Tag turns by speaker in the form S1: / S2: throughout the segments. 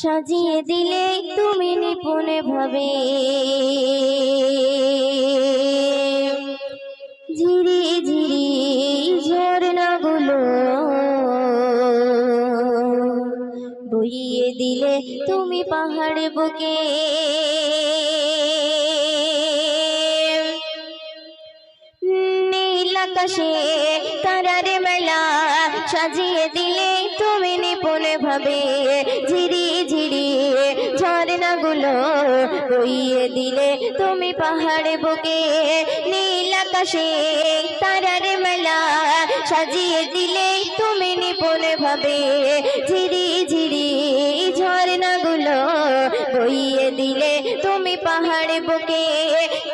S1: সাজিয়ে দিলে তুমি নিপুণ ভাবে ঝিরি ঝিরি ঝরনাগুলো বইয়ে দিলে তুমি পাহাড় বুকে নীল আকাশে তারার মেলা সাজিয়ে দিলে তুমি নিপুণ ভাবে ঝিরি ঝিরি ঝরনাগুলো বইয়ে দিলে তুমি পাহাড় বুকে নীল আকাশে তারার মেলা সাজিয়ে দিলে তুমি নিপুণ ভাবে ঝিরি ঝিরি ঝরনাগুলো বইয়ে দিলে তুমি পাহাড় বুকে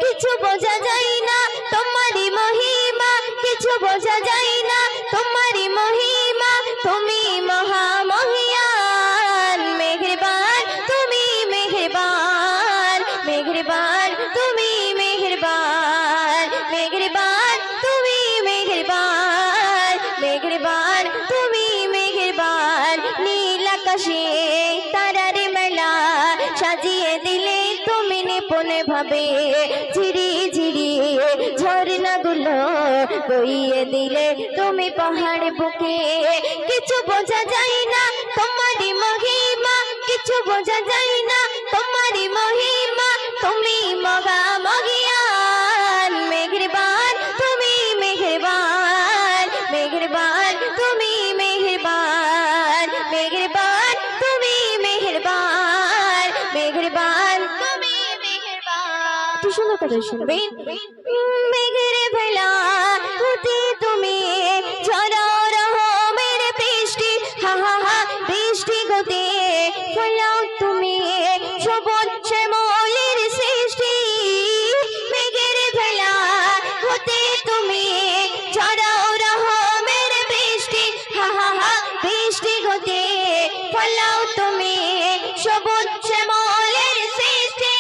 S1: কিছু বোঝা যায় না তোমারি মহিমা কিছু বোঝা যায় না তোমারি মহিমা তুমি মহামহিয়ান মেহেরবান তুমি মেহেরবান মেহেরবান তুমি মেহেরবান মেহেরবান তুমি মেহেরবান মেহেরবান তুমি মেহেরবান নীল আকাশে তারার মেলা সাজিয়ে দিলে তুমি নিপুণ ভাবে ঝিরি ঝিরি ঝরনাগুলো বইয়ে দিলে তুমি পাহাড় বুকে কিছু বোঝা যায় না তোমারি মহিমা কিছু বোঝা যায় না তোমারি মহিমা তুমি মহামহিয়ান মেহেরবান তুমি মেহেরবান মেহেরবান তুমি মেহেরবান মেহেরবান তুমি মেহেরবান মেহেরবান তুমি মেহেরবান কি সুন্দর করে শুনবেন মেঘের ভেলা হতে তুমি ঝরাও রহমের বৃষ্টি হা হা হা বৃষ্টি গতে ফলাও তুমি সবুজ শ্যামলের সৃষ্টি মেঘের ভেলা হতে তুমি ঝরাও রহমের বৃষ্টি হা হা হা বৃষ্টি গতে ফলাও তুমি সবুজ শ্যামলের সৃষ্টি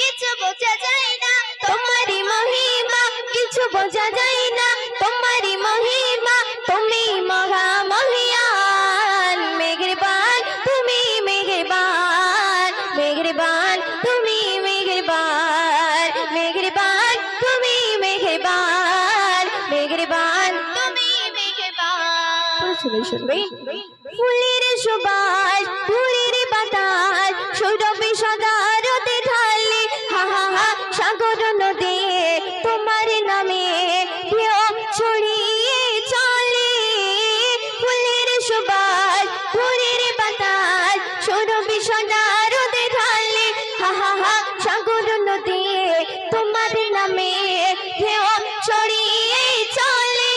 S1: কিছু বোঝা যায় না তোমারি মহিমা কিছু বোঝা যায় না তোমারি মহিমা তুমি মহামহিয়ান মেহেরবান তুমি মেহেরবান মেহেরবান তুমি মেহেরবান মেহেরবান তুমি মেহেরবান মেহেরবান তুমি মেহেরবান শুনবে ফুলের সুবাস ফুলের বাতাস সৌরভে সদারতে ঢালে হা হা হা সাগর নদী তোমার নামে ঢেউ ছড়িয়ে চলে ফুলের সুবাস ফুলের বাতাস সৌরভে সদারতে ঢালে হা হা হা সাগর নদী তোমার নামে ঢেউ ছড়িয়ে চলে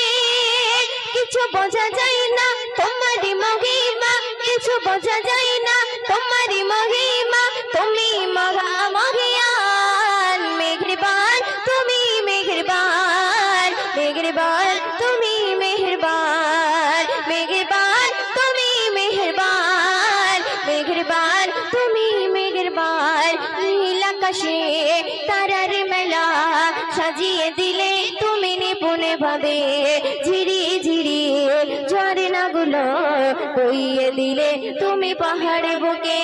S1: কিছু বোঝা যায় না তোমারি মহিমা কিছু বোঝা যায় না তোমারি মহিমা তুমি মহামহিয়ান মেহেরবান তুমি মেহেরবান মেহেরবান তুমি মেহেরবান মেহেরবান তুমি মেহেরবান মেহেরবান তুমি মেহেরবান নীল আকাশে তারার মেলা সাজিয়ে দিলে তুমি নিপুণ ভাবে ঝিরি ঝিরি ঝরনাগুলো বইয়ে দিলে তুমি পাহাড় বুকে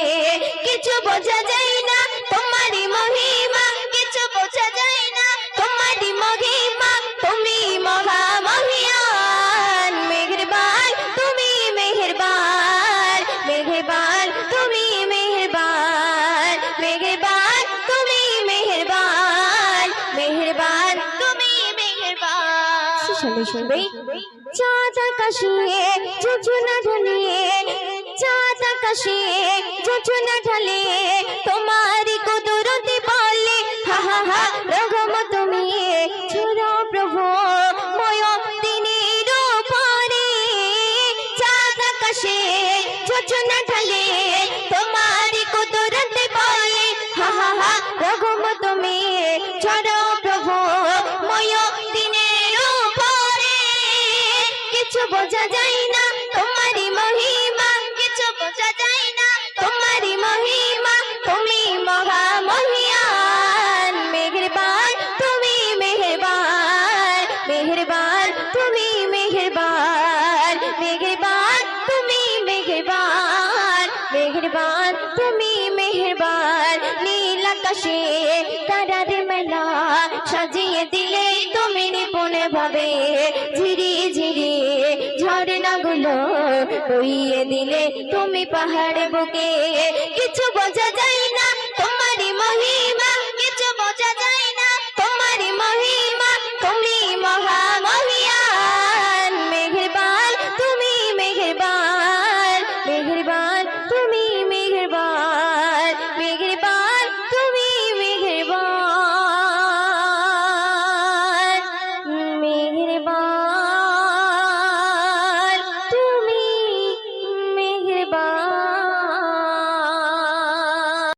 S1: কিছু বোঝা যায় না তোমারি মহিমা কিছু বোঝা যায় না তোমারি মহিমা তুমি মহামহিয়ান মেহেরবান তুমি মেহেরবান মেহেরবান তুমি মেহেরবান মেহেরবান তুমি মেহেরবান মেহেরবান তুমি মেহেরবান শুনবে চাঁদ আকাশে যোজনা ঢালে চাঁদ আকাশে যোজনা ঢালে তোমারি কুদরতে বলে হা হা হা রহম তুমি ছড়াও প্রভু ময় দিনের উপরে চাঁদ আকাশে যোজনা ঢালে তোমারি কুদরতে বলে হা হা হা রহম তুমি ছড়াও প্রভু ময় দিনের উপরে কিছু বোঝা যায় না তোমারি মহিমা কিছু বোঝা যায় না তোমারি মহিমা তুমি মহামহিয়ান মেহেরবান তুমি মেহেরবান মেহেরবান তুমি মেহেরবান মেহেরবান তুমি মেহেরবান মেহেরবান ভাবে ঝিরি ঝিরি ঝর্ণাগুলো বইয়ে দিলে তুমি পাহাড় বুকে কিছু বোঝা যায় না তোমারই মহিমা